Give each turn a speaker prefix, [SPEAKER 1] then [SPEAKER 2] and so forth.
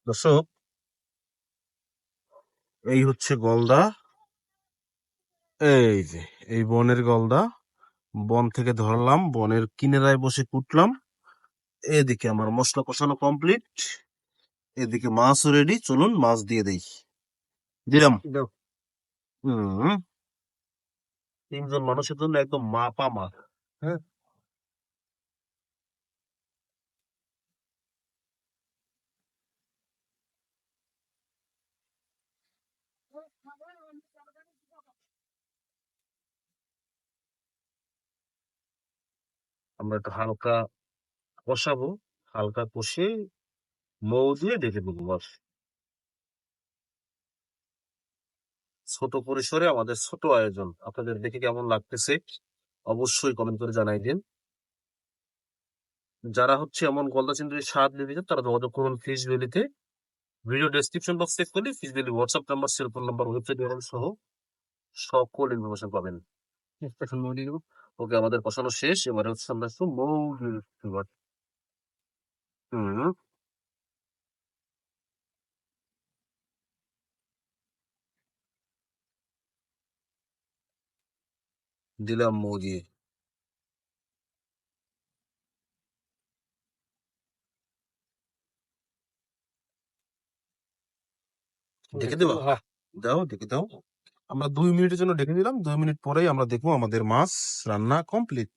[SPEAKER 1] দর্শক, এই হচ্ছে গলদা। এই যে এই বনের গলদা, বন থেকে ধরলাম, বনের কিনারায় বসে কুটলাম। এদিকে আমার মশলা কষানো কমপ্লিট, এদিকে মাছও রেডি। চলুন মাছ দিয়ে দেই। দিলাম। হম, 3 জন মানুষের জন্য একদম মাপা মাছ। হ্যাঁ, আমরা একটু হালকা কষাবো, হালকা কষে মৌ দিয়ে ডেকে দেবো মাছ। ছোট পরিসরে আমাদের ছোট আয়োজন, আপনাদের দেখে কেমন লাগতেছে অবশ্যই কমেন্ট করে জানাই দিন। যারা হচ্ছে এমন গলদা চিংড়ির স্বাদ নিতে চান তারা যোগাযোগ করুন ফিশ ভ্যালিতে। ভিডিও ডেসক্রিপশন বক্স চেক করলে Fish Valley WhatsApp number, cellphone number, website সহ সকল ইনফরমেশন পাবেন। এখন মৌরি দেবো। ওকে, আমাদের কষানো শেষ। এবারে হচ্ছে আমরা একটু মৌরি দেবো। হুম, দিলাম মৌ দিয়ে। ঢেকে দেবো? দাও, ঢেকে দাও। আমরা 2 মিনিটের জন্য ঢেকে দিলাম। 2 মিনিট পরেই আমরা দেখবো আমাদের মাছ রান্না কমপ্লিট।